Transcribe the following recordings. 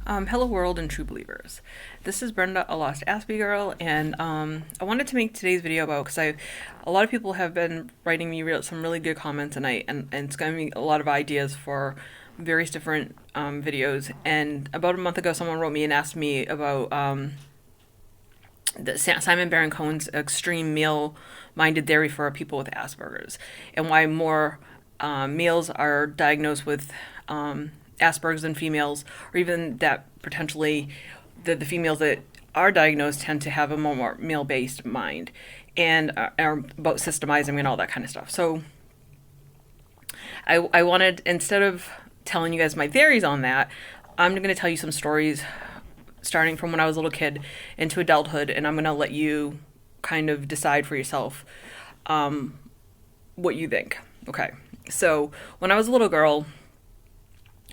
Hello world and true believers. This is Brenda, a lost Aspie girl, and I wanted to make today's video about because a lot of people have been writing me some really good comments, and it's giving me a lot of ideas for various different videos. And about a month ago, someone wrote me and asked me about Simone Baron Cohen's extreme meal-minded theory for people with Asperger's, and why more males are diagnosed with Asperger's than females, or even that potentially the females that are diagnosed tend to have a more male-based mind, and are about systemizing and all that kind of stuff. So I wanted, instead of telling you guys my theories on that, I'm going to tell you some stories starting from when I was a little kid into adulthood, and I'm going to let you kind of decide for yourself what you think. Okay, so when I was a little girl,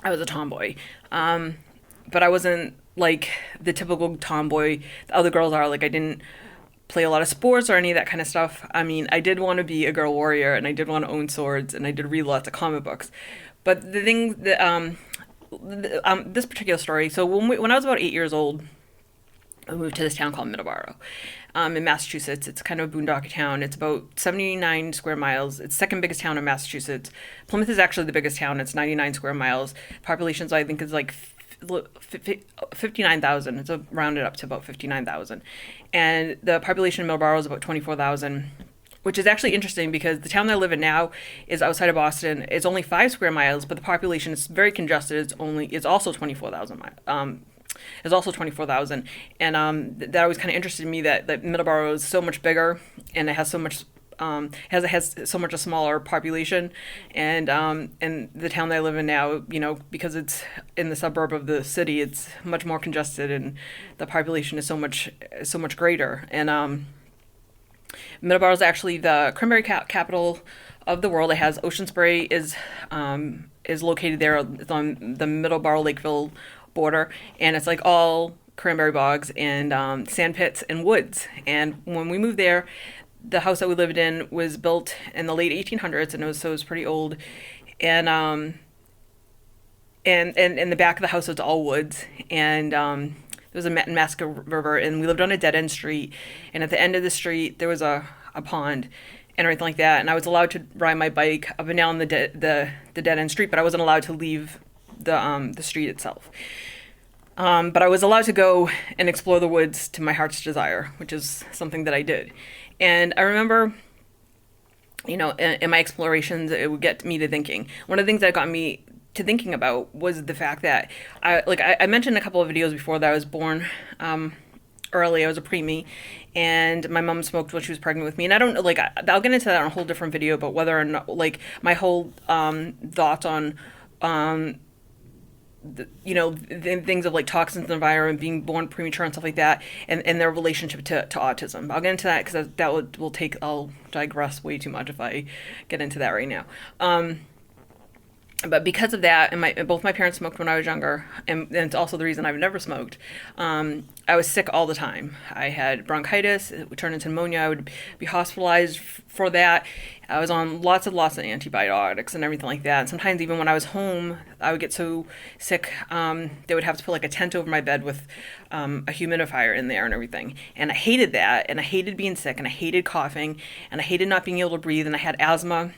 I was a tomboy, but I wasn't like the typical tomboy the other girls are. Like, I didn't play a lot of sports or any of that kind of stuff. I mean, I did want to be a girl warrior, and I did want to own swords, and I did read lots of comic books. But the thing that this particular story. So when I was about 8 years old, I moved to this town called Middleborough, in Massachusetts. It's kind of a boondocky town. It's about 79 square miles. It's the second biggest town in Massachusetts. Plymouth is actually the biggest town. It's 99 square miles. Population, I think, is like 59,000. It's rounded up to about 59,000. And the population of Middleborough is about 24,000, which is actually interesting because the town that I live in now is outside of Boston. It's only 5 square miles, but the population is very congested. It's also 24,000 is also 24,000. And that always kind of interested me that Middleborough is so much bigger, and it has so much has so much a smaller population. And the town that I live in now, because it's in the suburb of the city, it's much more congested, and the population is so much greater. And Middleborough is actually the cranberry capital of the world. It has Ocean Spray is located there. It's on the Middleborough Lakeville border, and it's like all cranberry bogs and sand pits and woods. And when we moved there, the house that we lived in was built in the late 1800s, and it was pretty old. And and in the back of the house was all woods, and there was a Masca River, and we lived on a dead end street. And at the end of the street, there was a pond and everything like that. And I was allowed to ride my bike up and down the dead end street, but I wasn't allowed to leave the street itself. But I was allowed to go and explore the woods to my heart's desire, which is something that I did. And I remember, in my explorations, it would get me to thinking. One of the things that got me to thinking about was the fact that I mentioned a couple of videos before that I was born early. I was a preemie, and my mom smoked when she was pregnant with me. And I don't I'll get into that on a whole different video about whether or not my whole thoughts on the things of toxins in the environment, being born premature and stuff like that, and their relationship to autism. I'll get into that because I'll digress way too much if I get into that right now. But because of that, and both my parents smoked when I was younger, and it's also the reason I've never smoked. I was sick all the time. I had bronchitis. It would turn into pneumonia. I would be hospitalized for that. I was on lots of antibiotics and everything like that. And sometimes even when I was home, I would get so sick, they would have to put a tent over my bed with a humidifier in there and everything. And I hated that, and I hated being sick, and I hated coughing, and I hated not being able to breathe, and I had asthma.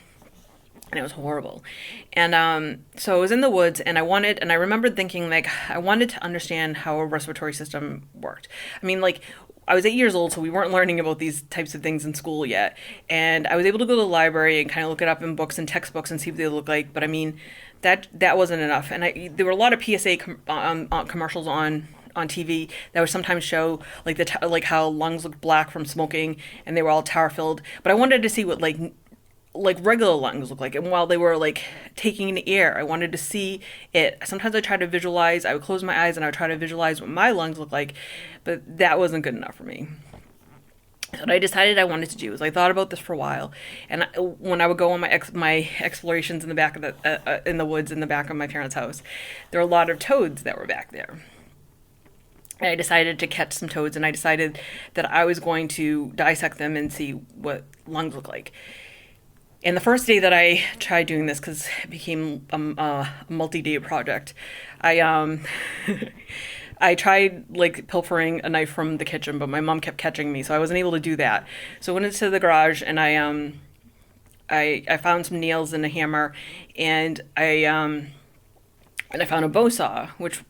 And it was horrible. And so I was in the woods, and I remembered thinking, I wanted to understand how a respiratory system worked. I mean, I was 8 years old, so we weren't learning about these types of things in school yet. And I was able to go to the library and kind of look it up in books and textbooks and see what they look like. But I mean, that wasn't enough. And there were a lot of PSA commercials on TV that would sometimes show how lungs looked black from smoking, and they were all tar filled. But I wanted to see what regular lungs look like, and while they were taking in the air, I wanted to see it. Sometimes I tried to visualize. I would close my eyes and I would try to visualize what my lungs look like, but that wasn't good enough for me. So what I decided I wanted to do is I thought about this for a while, and when I would go on my explorations in the back of in the woods in the back of my parents' house, there were a lot of toads that were back there. And I decided to catch some toads, and I decided that I was going to dissect them and see what lungs look like. And the first day that I tried doing this, because it became a multi-day project, I I tried like pilfering a knife from the kitchen, but my mom kept catching me, so I wasn't able to do that. So I went into the garage and I found some nails and a hammer, and I found a bow saw, which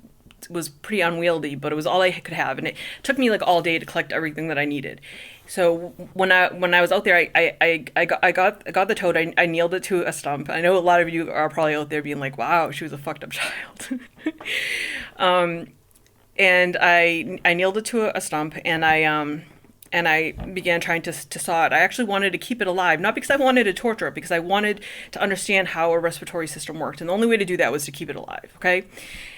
was pretty unwieldy, but it was all I could have, and it took me like all day to collect everything that I needed. So when I was out there, I got the toad. I nailed it to a stump. I know a lot of you are probably out there being like, "Wow, she was a fucked up child." um, and I nailed it to a stump, and I began trying to saw it. I actually wanted to keep it alive, not because I wanted to torture it, because I wanted to understand how a respiratory system worked. And the only way to do that was to keep it alive, okay?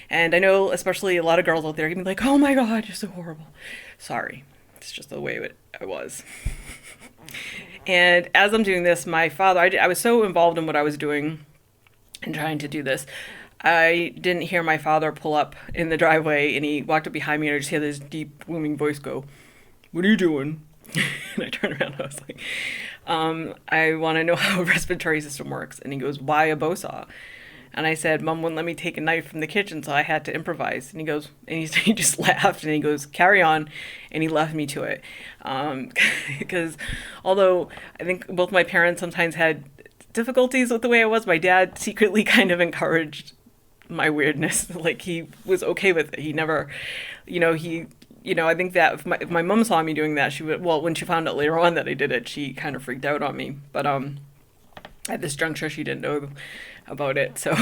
And I know especially a lot of girls out there are going to be like, oh my God, you're so horrible. Sorry. It's just the way it was. And as I'm doing this, my father, I was so involved in what I was doing and trying to do this, I didn't hear my father pull up in the driveway, and he walked up behind me, and I just hear this deep, booming voice go, "What are you doing?" And I turned around and I was like, I want to know how a respiratory system works. And he goes, "Why a bow saw?" And I said, "Mom wouldn't let me take a knife from the kitchen, so I had to improvise." And he goes, and he just laughed, and he goes, "Carry on." And he left me to it. Because although I think both my parents sometimes had difficulties with the way I was, my dad secretly kind of encouraged my weirdness. Like, he was okay with it. He never, I think that if my mom saw me doing that, she would, well, when she found out later on that I did it, she kind of freaked out on me. But at this juncture, she didn't know about it. So,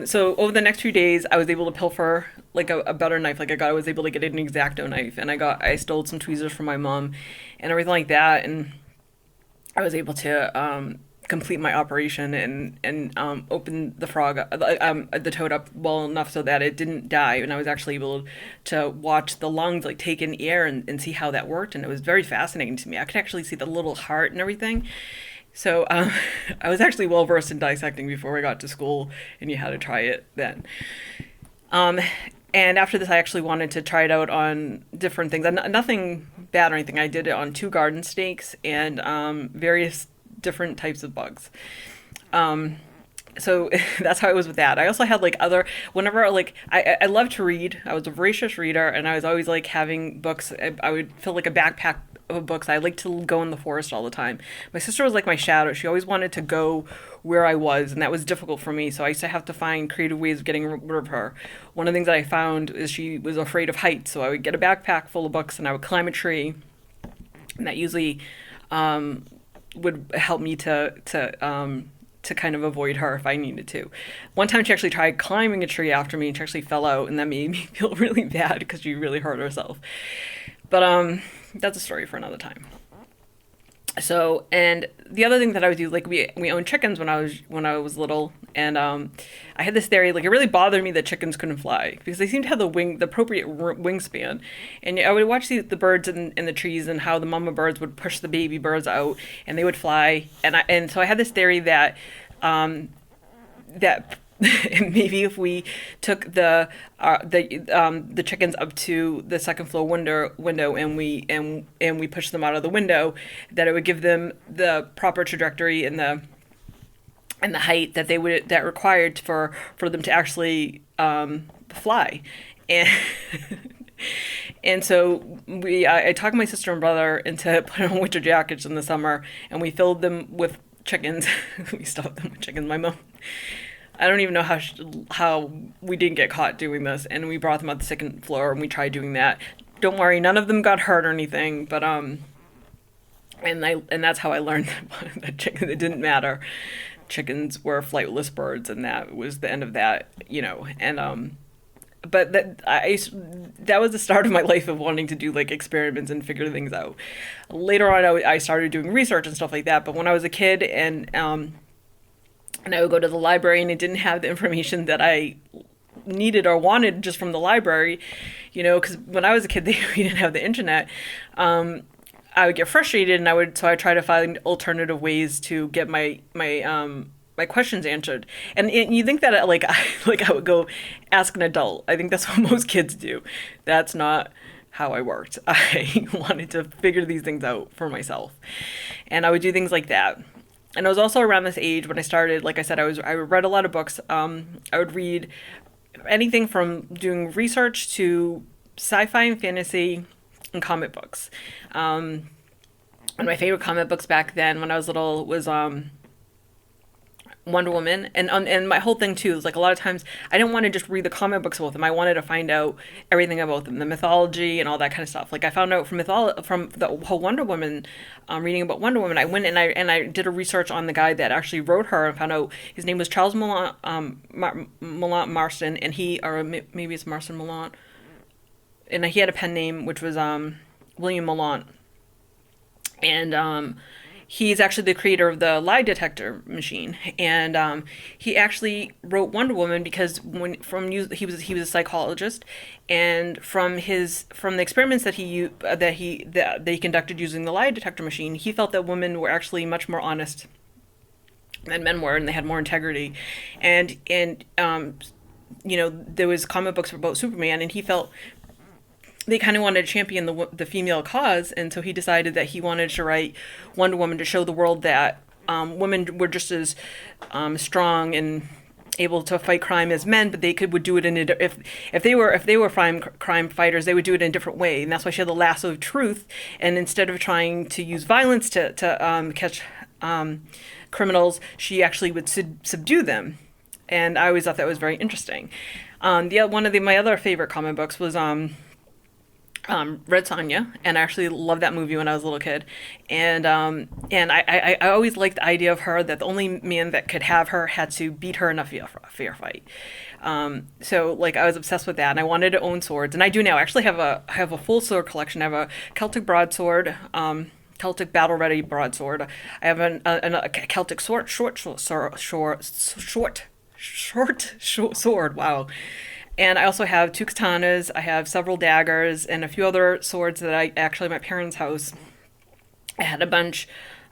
so over the next few days, I was able to pilfer like a better knife. Like I was able to get an X-Acto knife, and I stole some tweezers from my mom and everything like that. And I was able to complete my operation and open the the toad up well enough so that it didn't die, and I was actually able to watch the lungs like take in air and see how that worked, and it was very fascinating to me. I could actually see the little heart and everything. So I was actually well versed in dissecting before I got to school, and you had to try it then. And after this, I actually wanted to try it out on different things. Nothing bad or anything. I did it on 2 garden snakes and various different types of bugs. So that's how it was with that. I also had like whenever like, I love to read. I was a voracious reader, and I was always like having books. I would fill like a backpack of books. I like to go in the forest all the time. My sister was like my shadow. She always wanted to go where I was, and that was difficult for me. So I used to have to find creative ways of getting rid of her. One of the things that I found is she was afraid of heights. So I would get a backpack full of books, and I would climb a tree, and that usually would help me to kind of avoid her if I needed to. One time she actually tried climbing a tree after me, and she actually fell out, and that made me feel really bad because she really hurt herself. But that's a story for another time. So, and the other thing that I would do, like we owned chickens when I was little, and I had this theory, like it really bothered me that chickens couldn't fly because they seemed to have the appropriate wingspan, and I would watch the birds in the trees and how the mama birds would push the baby birds out and they would fly, and so I had this theory that that maybe if we took the chickens up to the second floor window and we pushed them out of the window, that it would give them the proper trajectory and the height that required for them to actually fly. And and so I talked my sister and brother into putting on winter jackets in the summer, and we filled them with chickens. We stuffed them with chickens. My mom, I don't even know how we didn't get caught doing this, and we brought them out the second floor and we tried doing that. Don't worry, none of them got hurt or anything, but and that's how I learned that chicken, it didn't matter. Chickens were flightless birds, and that was the end of that, and but that was the start of my life of wanting to do like experiments and figure things out. Later on, I started doing research and stuff like that, but when I was a kid and I would go to the library and it didn't have the information that I needed or wanted just from the library, because when I was a kid, we didn't have the internet. I would get frustrated, and so I try to find alternative ways to get my questions answered. And you think that I would go ask an adult. I think that's what most kids do. That's not how I worked. I wanted to figure these things out for myself. And I would do things like that. And I was also around this age when I started, like I said, I read a lot of books. I would read anything from doing research to sci-fi and fantasy and comic books. One of my favorite comic books back then when I was little was Wonder Woman, and my whole thing too is like a lot of times I didn't want to just read the comic books about them. I wanted to find out everything about them, the mythology and all that kind of stuff. Like I found out from from the whole Wonder Woman, reading about Wonder Woman. I went and I did a research on the guy that actually wrote her and found out his name was Charles Millant Marston, and maybe it's Marston Millant, and he had a pen name which was William Millant, and he's actually the creator of the lie detector machine, and he actually wrote Wonder Woman because he was a psychologist, and from the experiments that he conducted using the lie detector machine, he felt that women were actually much more honest than men were, and they had more integrity, and there was comic books about Superman, and he felt they kind of wanted to champion the female cause, and so he decided that he wanted to write Wonder Woman to show the world that women were just as strong and able to fight crime as men, but would do it if they were crime fighters, they would do it in a different way, and that's why she had the lasso of truth, and instead of trying to use violence to catch criminals, she actually would subdue them, and I always thought that was very interesting. One of my other favorite comic books was Red Sonja, and I actually loved that movie when I was a little kid, and I always liked the idea of her that the only man that could have her had to beat her in a fair fight. So like I was obsessed with that, and I wanted to own swords, and I do now. I actually have a full sword collection. I have a Celtic broadsword, Celtic battle ready broadsword. I have a Celtic short sword. Wow. And I also have 2 katanas, I have several daggers, and a few other swords that I actually at my parents' house. I had a bunch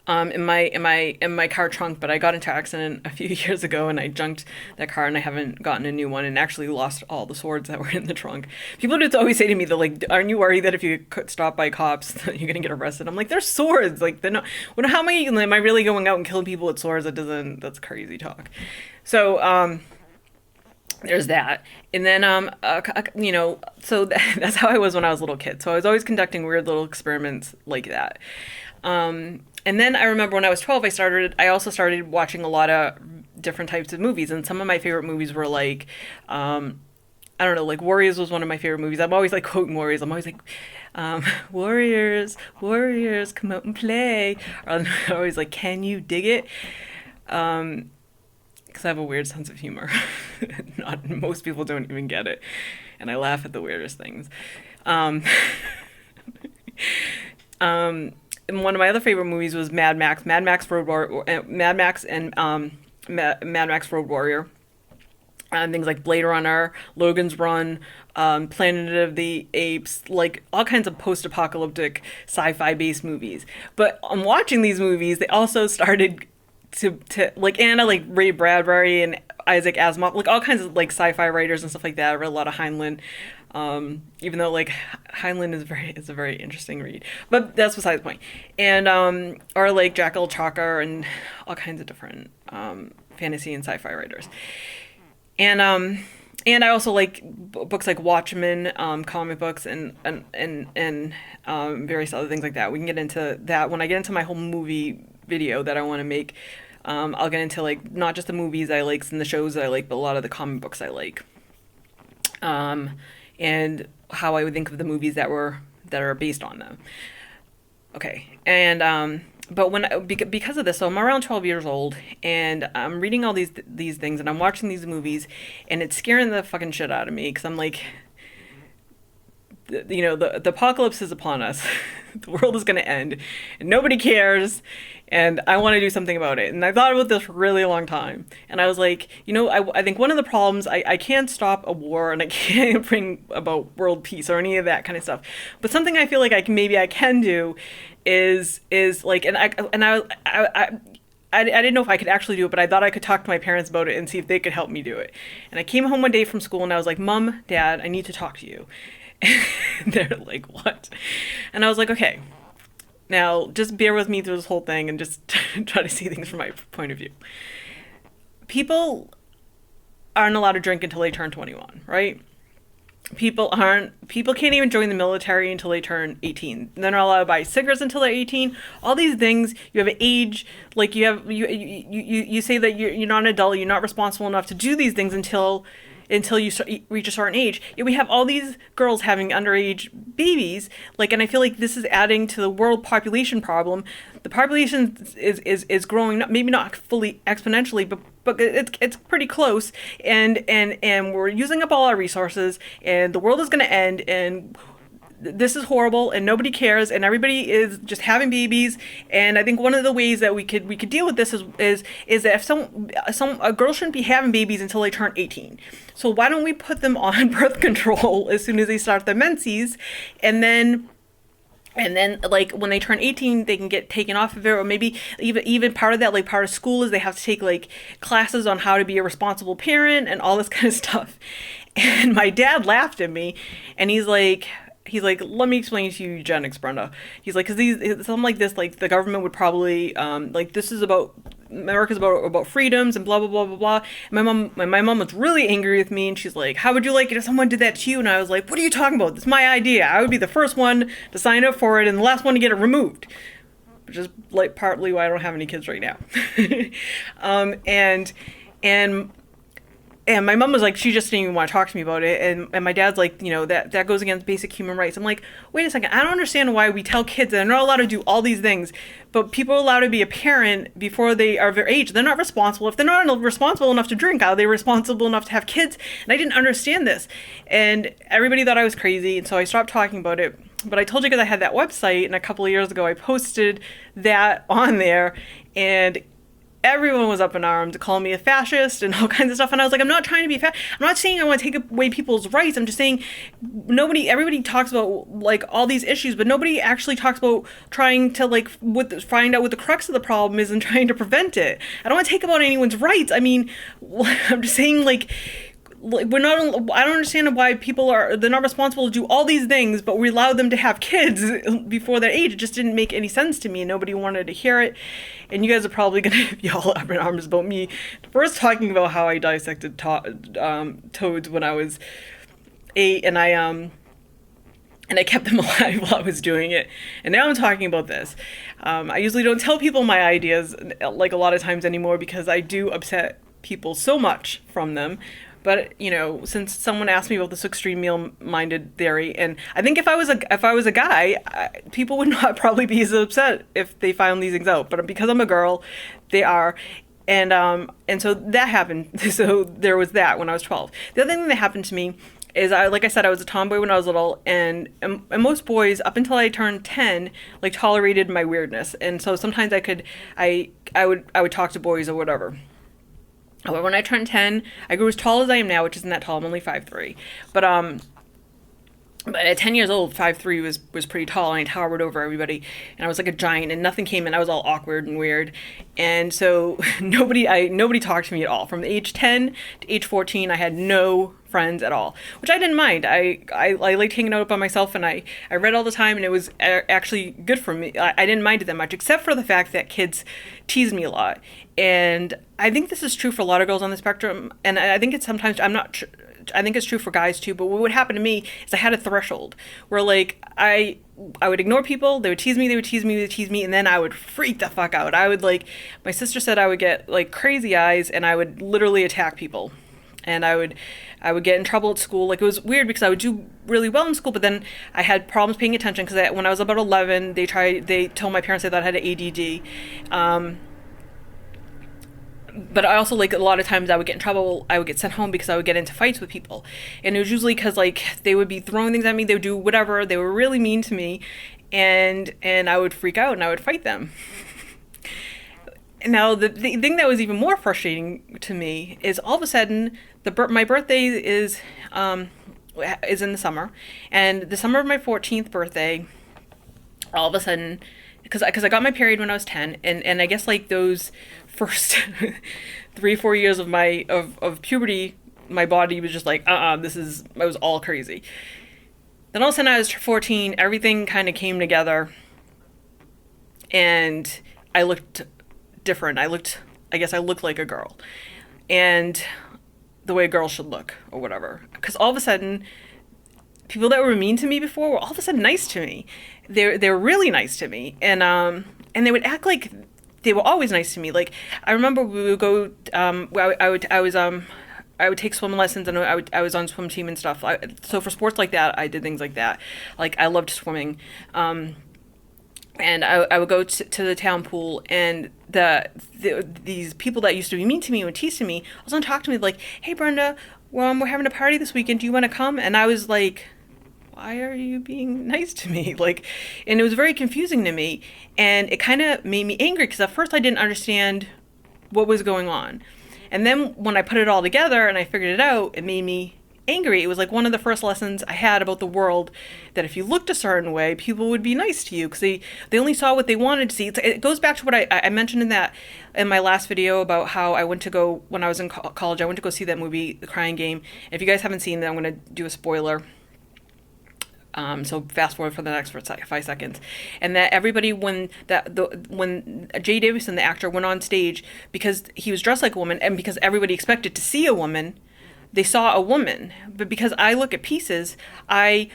in my car trunk, but I got into an accident a few years ago, and I junked that car, and I haven't gotten a new one, and actually lost all the swords that were in the trunk. People just always say to me, they're like, "Aren't you worried that if you get stopped by cops, that you're gonna get arrested?" I'm like, "They're swords. Like, they're not. Well, how am I really going out and killing people with swords? That's crazy talk." So there's that, and then so that's how I was when I was a little kid. So I was always conducting weird little experiments like that. And then I remember when I was 12, I also started watching a lot of different types of movies, and some of my favorite movies were like, I don't know, like Warriors was one of my favorite movies. I'm always like quoting Warriors. I'm always like, Warriors, come out and play. Or I'm always like, can you dig it? Because I have a weird sense of humor. Most people don't even get it, and I laugh at the weirdest things. And one of my other favorite movies was Mad Max Road Warrior, Mad Max Road Warrior, and things like Blade Runner, Logan's Run, Planet of the Apes, like all kinds of post-apocalyptic sci-fi based movies. But on watching these movies, they also started to like Anna, like Ray Bradbury and Isaac Asimov, like all kinds of like sci-fi writers and stuff like that. I read a lot of Heinlein, even though like Heinlein is a very interesting read, but that's besides the point. And or like Jack L. Chalker and all kinds of different fantasy and sci-fi writers. And I also like books like Watchmen, comic books, and various other things like that. We can get into that when I get into my whole movie video that I want to make. I'll get into like not just the movies I like and the shows that I like, but a lot of the comic books I like, and how I would think of the movies that are based on them. Okay, and but because of this, so I'm around 12 years old, and I'm reading all these things, and I'm watching these movies, and it's scaring the fucking shit out of me because I'm like, the apocalypse is upon us. The world is going to end, and nobody cares, and I want to do something about it. And I thought about this for a really long time, and I was like, I think one of the problems, I can't stop a war, and I can't bring about world peace or any of that kind of stuff. But something I feel like I can do is like, and I didn't know if I could actually do it, but I thought I could talk to my parents about it and see if they could help me do it. And I came home one day from school, and I was like, "Mom, Dad, I need to talk to you." And they're like, what? And I was like, okay, now just bear with me through this whole thing and just try to see things from my point of view. People aren't allowed to drink until they turn 21, right? People can't even join the military until they turn 18. They're not allowed to buy cigarettes until they're 18. All these things, you have an age, like you say that you're not an adult, you're not responsible enough to do these things until you reach a certain age. Yet we have all these girls having underage babies, like, and I feel like this is adding to the world population problem. The population is growing, maybe not fully exponentially, but it's pretty close, and we're using up all our resources, and the world is going to end, and this is horrible, and nobody cares, and everybody is just having babies. And I think one of the ways that we could deal with this is that if a girl shouldn't be having babies until they turn 18. So why don't we put them on birth control as soon as they start their menses, and then like when they turn 18 they can get taken off of it, or maybe even part of that, like part of school, is they have to take like classes on how to be a responsible parent and all this kind of stuff. And my dad laughed at me, and he's like, let me explain to you eugenics, Brenda. He's like, because something like this, like the government would probably like, this is about America's about freedoms and blah blah blah blah blah. And my mom was really angry with me, and she's like, how would you like it if someone did that to you? And I was like, what are you talking about? It's my idea. I would be the first one to sign up for it and the last one to get it removed. Which is like partly why I don't have any kids right now. And my mom was like, she just didn't even want to talk to me about it. And my dad's like, that goes against basic human rights. I'm like, wait a second, I don't understand why we tell kids that they're not allowed to do all these things, but people are allowed to be a parent before they are of their age. They're not responsible. If they're not responsible enough to drink, how are they responsible enough to have kids? And I didn't understand this. And everybody thought I was crazy, and so I stopped talking about it. But I told you, because I had that website, and a couple of years ago I posted that on there, and everyone was up in arms, calling me a fascist and all kinds of stuff. And I was like, I'm not trying to be I'm not saying I want to take away people's rights. I'm just saying everybody talks about like all these issues, but nobody actually talks about trying to like find out what the crux of the problem is and trying to prevent it. I don't want to take about anyone's rights. I mean, I'm just saying like I don't understand why they're not responsible to do all these things, but we allow them to have kids before their age. It just didn't make any sense to me, and nobody wanted to hear it. And you guys are probably going to be all up in arms about me first talking about how I dissected toads when I was 8, and I kept them alive while I was doing it. And now I'm talking about this. I usually don't tell people my ideas like a lot of times anymore, because I do upset people so much from them. But since someone asked me about this extreme male-minded theory, and I think if I was a guy, people would not probably be as upset if they found these things out. But because I'm a girl, they are, and so that happened. So there was that when I was 12. The other thing that happened to me is, like I said, I was a tomboy when I was little, and most boys up until I turned 10 like tolerated my weirdness, and so sometimes I would talk to boys or whatever. However, when I turned 10, I grew as tall as I am now, which isn't that tall. I'm only 5'3". But at 10 years old, 5'3" was pretty tall, and I towered over everybody. And I was like a giant, and nothing came in. I was all awkward and weird. And so nobody talked to me at all. From age 10 to age 14, I had no friends at all, which I didn't mind. I liked hanging out by myself, and I read all the time, and it was actually good for me. I didn't mind it that much, except for the fact that kids teased me a lot. And I think this is true for a lot of girls on the spectrum, and I think it's sometimes, I think it's true for guys too, but what would happen to me is I had a threshold where like I would ignore people, they would tease me, and then I would freak the fuck out. I would my sister said I would get like crazy eyes, and I would literally attack people. And I would get in trouble at school. Like, it was weird because I would do really well in school, but then I had problems paying attention because when I was about 11, they told my parents they thought I had ADD. But I also, a lot of times I would get in trouble. I would get sent home because I would get into fights with people. And it was usually because, they would be throwing things at me. They would do whatever. They were really mean to me. And I would freak out and I would fight them. Now, the thing that was even more frustrating to me is all of a sudden, my birthday is in the summer. And the summer of my 14th birthday, all of a sudden, because I got my period when I was 10, and I guess those first 3-4 years of puberty, my body was just I was all crazy. Then all of a sudden I was 14, everything kind of came together, and I looked different. I guess I looked like a girl. And the way girls should look, or whatever. Because all of a sudden, people that were mean to me before were all of a sudden nice to me. They're really nice to me. And they would act like they were always nice to me. Like, I remember we would go, I would take swim lessons, and I was on swim team and stuff. So for sports like that, I did things like that. Like, I loved swimming. And I would go to the town pool, and these people that used to be mean to me would tease me. All of a sudden talk to me like, "Hey, Brenda, well, we're having a party this weekend. Do you want to come?" And I was like, "Why are you being nice to me?" Like, and it was very confusing to me, and it kind of made me angry, because at first I didn't understand what was going on. And then when I put it all together and I figured it out, it made me angry. It was like one of the first lessons I had about the world, that if you looked a certain way, people would be nice to you, because they only saw what they wanted to see. It goes back to what I mentioned in my last video about how I went to go, when I was in college, I went to go see that movie, The Crying Game. If you guys haven't seen that, I'm going to do a spoiler. So fast forward for the next 5 seconds. And that everybody, when Jay Davison, the actor, went on stage, because he was dressed like a woman, and because everybody expected to see a woman, they saw a woman. But because I look at pieces, I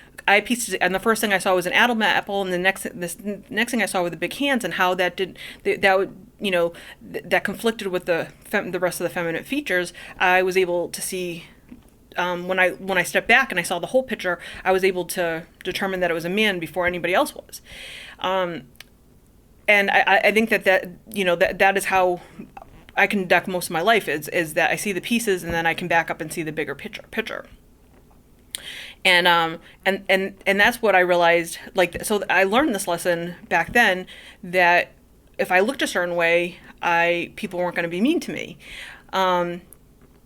pieced it, and the first thing I saw was an Adam apple, and the next thing I saw were the big hands, and how that conflicted with the rest of the feminine features. I was able to see, when I stepped back and I saw the whole picture, I was able to determine that it was a man before anybody else was. And I think that is how I conduct most of my life, is that I see the pieces, and then I can back up and see the bigger picture. And that's what I realized. Like, so I learned this lesson back then, that if I looked a certain way, people weren't going to be mean to me.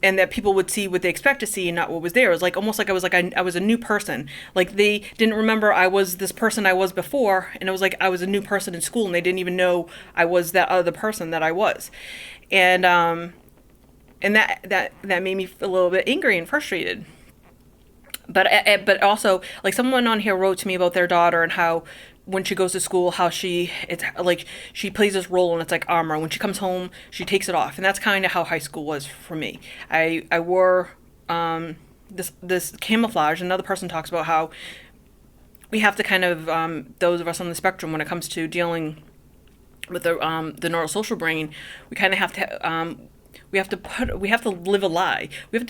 And that people would see what they expect to see and not what was there. It was like almost like I was a new person. Like, they didn't remember I was this person I was before, and it was like I was a new person in school, and they didn't even know I was that other person that I was. And that made me feel a little bit angry and frustrated. But also, like, someone on here wrote to me about their daughter, and how when she goes to school, how it's like she plays this role, and it's like armor. When she comes home, she takes it off, and that's kind of how high school was for me. I wore this camouflage. Another person talks about how we have to kind of, those of us on the spectrum, when it comes to dealing with the neurosocial brain, we kind of have to we have to live a lie. We have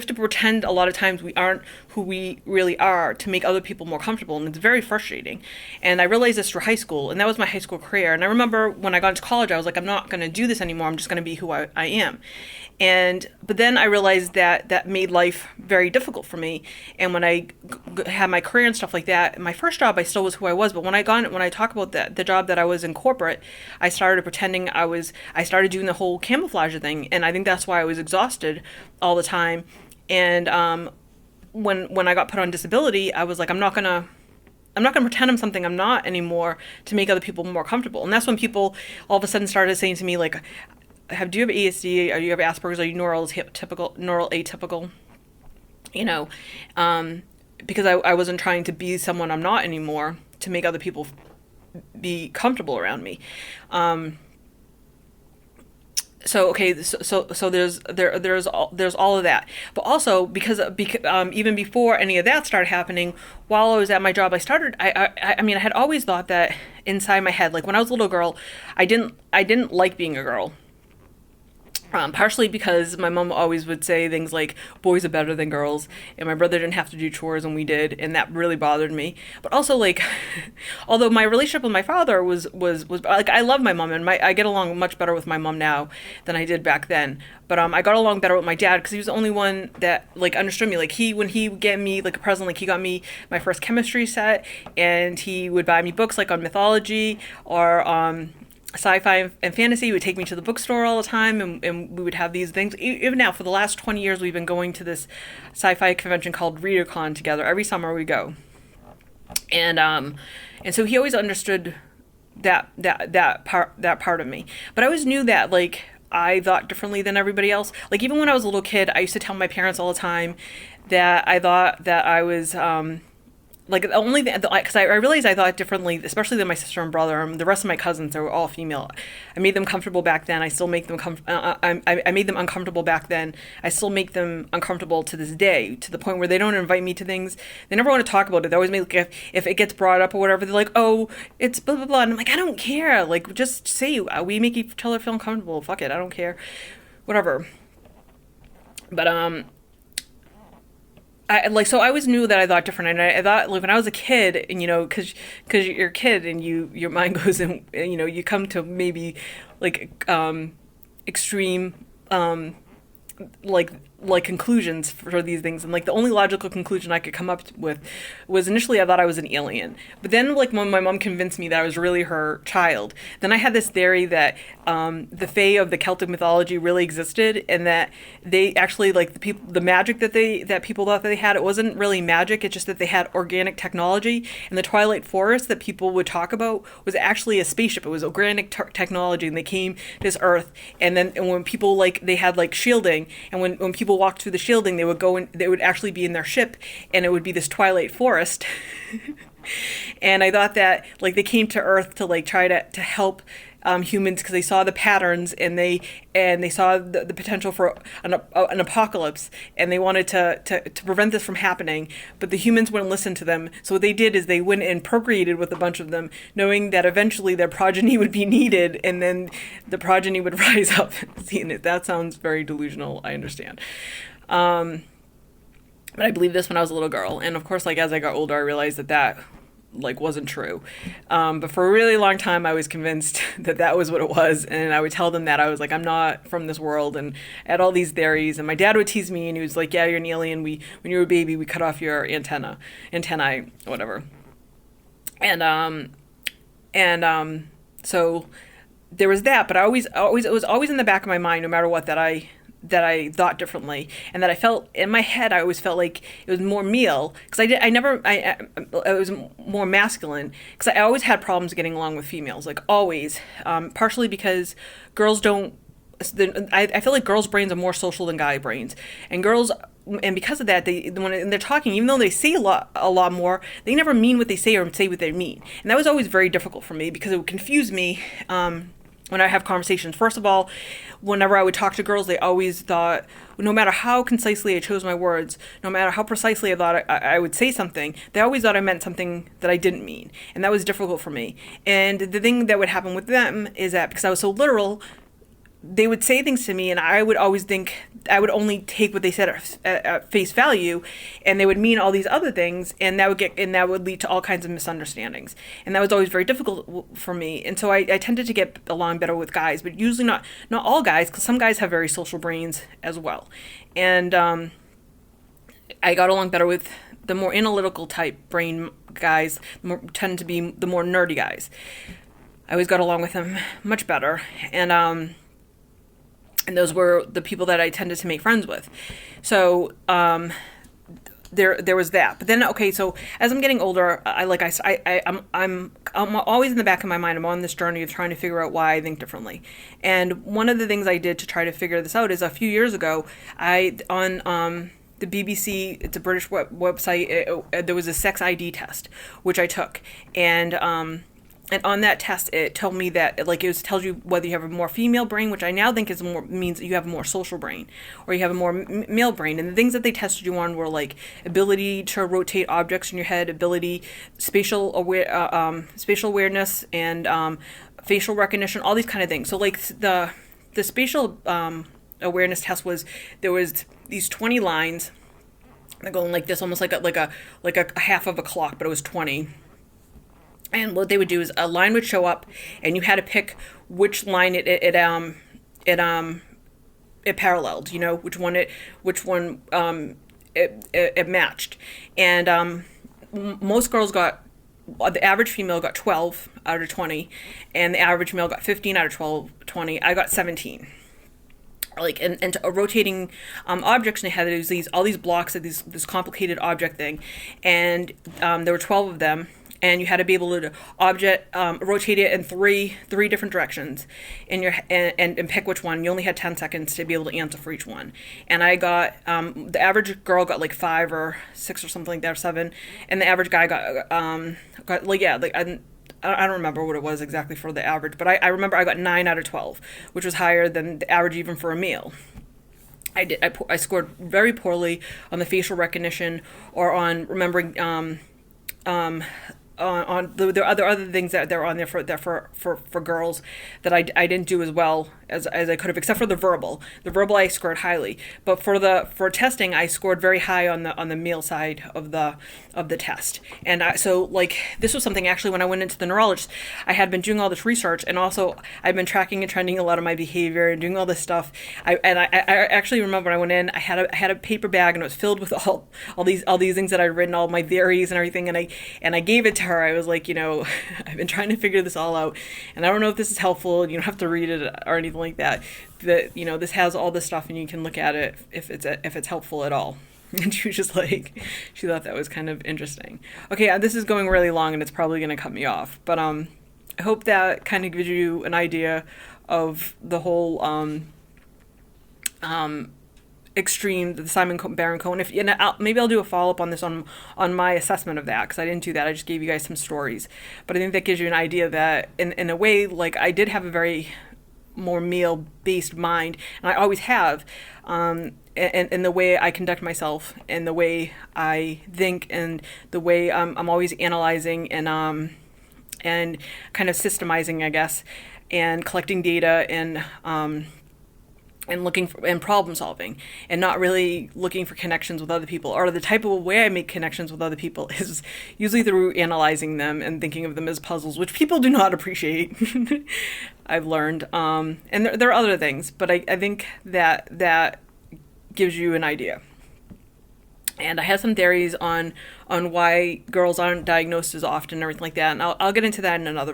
to pretend a lot of times we aren't who we really are, to make other people more comfortable, and it's very frustrating. And I realized this through high school, and that was my high school career. And I remember when I got into college, I was like, I'm not going to do this anymore. I'm just going to be who I am. But then I realized that made life very difficult for me. And when I had my career and stuff like that, my first job, I still was who I was. But when I talk about the job that I was in corporate, I started pretending I started doing the whole camouflage thing. And I think that's why I was exhausted all the time. And when I got put on disability, I was like, I'm not gonna pretend I'm something I'm not anymore, to make other people more comfortable. And that's when people all of a sudden started saying to me, like, do you have ASD? Or do you have Asperger's? Are you neural atypical? Because I wasn't trying to be someone I'm not anymore, to make other people be comfortable around me. So there's all of that, but also because even before any of that started happening, while I was at my job, I had always thought that inside my head, like when I was a little girl, I didn't like being a girl. Partially because my mom always would say things like, boys are better than girls, and my brother didn't have to do chores and we did, and that really bothered me. But also, like, although my relationship with my father was like, I love my mom, and I get along much better with my mom now than I did back then. But I got along better with my dad, because he was the only one that, like, understood me. Like, when he would get me, like, a present, like, he got me my first chemistry set, and he would buy me books, like, on mythology or sci-fi and fantasy. He would take me to the bookstore all the time, and we would have these things. Even now, for the last 20 years, we've been going to this sci-fi convention called ReaderCon together. Every summer we go. And so he always understood that part of me. But I always knew that, like, I thought differently than everybody else. Like, even when I was a little kid, I used to tell my parents all the time that I thought that I was like the only because I realized I thought differently, especially than my sister and brother. The rest of my cousins, they were all female. I made them comfortable back then. I still make them I made them uncomfortable back then. I still make them uncomfortable to this day, to the point where they don't invite me to things. They never want to talk about it. They always make, like, if it gets brought up or whatever, they're like, oh, it's blah blah blah, and I'm like, I don't care. Like, just say, we make each other feel uncomfortable. Fuck it, I don't care, whatever. But so I always knew that I thought different, and I thought, like, when I was a kid, and because you're a kid and your mind goes in, and you come to maybe like extreme like conclusions for these things, and like the only logical conclusion I could come up with was, initially I thought I was an alien, but then, like, when my mom convinced me that I was really her child, then I had this theory that the Fae of the Celtic mythology really existed, and that they actually, like, the magic that people thought that they had, it wasn't really magic, it's just that they had organic technology, and the Twilight Forest that people would talk about was actually a spaceship. It was organic technology, and they came to this earth, and when people, like, they had, like, shielding, and when people walked through the shielding, they would go in, they would actually be in their ship, and it would be this Twilight Forest. And I thought that, like, they came to Earth to, like, try to help humans, because they saw the patterns, and they saw the potential for an apocalypse, and they wanted to prevent this from happening, but the humans wouldn't listen to them. So what they did is they went and procreated with a bunch of them, knowing that eventually their progeny would be needed, and then the progeny would rise up. See, that sounds very delusional, I understand. But I believed this when I was a little girl, and of course, like, as I got older, I realized that like wasn't true. But for a really long time, I was convinced that was what it was, and I would tell them that I was like, I'm not from this world, and I had all these theories. And my dad would tease me, and he was like, yeah, you're an alien. When you were a baby, we cut off your antennae, whatever. And so there was that, but it was always in the back of my mind, no matter what, that I thought differently, and that I felt in my head, I always felt like it was more male, because it was more masculine, because I always had problems getting along with females, like, always, partially because girls don't, I feel like girls' brains are more social than guy brains, and because of that, when they're talking, even though they say a lot more, they never mean what they say or say what they mean, and that was always very difficult for me, because it would confuse me, when I have conversations. First of all, whenever I would talk to girls, they always thought, no matter how concisely I chose my words, no matter how precisely I thought I would say something, they always thought I meant something that I didn't mean. And that was difficult for me. And the thing that would happen with them is that, because I was so literal, they would say things to me, and I would always think I would only take what they said at face value, and they would mean all these other things, and that would lead to all kinds of misunderstandings, and that was always very difficult for me. And so I tended to get along better with guys, but usually not all guys, because some guys have very social brains as well. And I got along better with the more analytical type brain guys, tend to be the more nerdy guys. I always got along with them much better, and those were the people that I tended to make friends with. So there was that. But then, okay, so as I'm getting older, I'm always in the back of my mind, I'm on this journey of trying to figure out why I think differently. And one of the things I did to try to figure this out is, a few years ago, on the BBC, it's a British website, there was a sex ID test, which I took. And on that test, it told me that, like, tells you whether you have a more female brain, which I now think means that you have a more social brain, or you have a more male brain. And the things that they tested you on were, like, ability to rotate objects in your head, spatial awareness, and facial recognition, all these kind of things. So, like, the spatial awareness test there was these 20 lines, they're going like this, almost like a half of a clock, but it was 20. And what they would do is, a line would show up, and you had to pick which line it paralleled. Which one it matched. And most girls the average female got 12 out of 20, and the average male got 15 out of 20. I got 17. Like, and rotating objects, and they had all these blocks of this complicated object thing, and there were 12 of them. and you had to be able to rotate it in three different directions in your and pick which one. You only had 10 seconds to be able to answer for each one. And I got the average girl got like 5 or 6 or something like that, or 7, and the average guy got like, yeah, like I don't remember what it was exactly for the average, but I remember I got 9 out of 12, which was higher than the average even for a meal. I scored very poorly on the facial recognition or on remembering on the other things that they're on there for girls that I didn't do as well as I could have, except for the verbal. The verbal I scored highly, but for testing I scored very high on the meal side of the test. And so like this was something actually when I went into the neurologist, I had been doing all this research, and also I've been tracking and trending a lot of my behavior and doing all this stuff. I actually remember when I went in, I had a paper bag and it was filled with all these things that I'd written, all my theories and everything, and I gave it to her. I was like, I've been trying to figure this all out, and I don't know if this is helpful. You don't have to read it or anything like that. This has all this stuff, and you can look at it if it's helpful at all. And she was just like, she thought that was kind of interesting. Okay, this is going really long, and it's probably going to cut me off. But I hope that kind of gives you an idea of the whole extreme, the Simon Baron Cohen. Maybe I'll do a follow-up on this on my assessment of that, because I didn't do that. I just gave you guys some stories. But I think that gives you an idea that in a way, like, I did have a very more meal-based mind, and I always have, and the way I conduct myself, and the way I think, and the way I'm always analyzing and kind of systemizing, I guess, and collecting data and looking for and problem solving, and not really looking for connections with other people. Or the type of way I make connections with other people is usually through analyzing them and thinking of them as puzzles, which people do not appreciate. I've learned, and there are other things, but I think that gives you an idea. And I have some theories on why girls aren't diagnosed as often and everything like that, and I'll get into that in another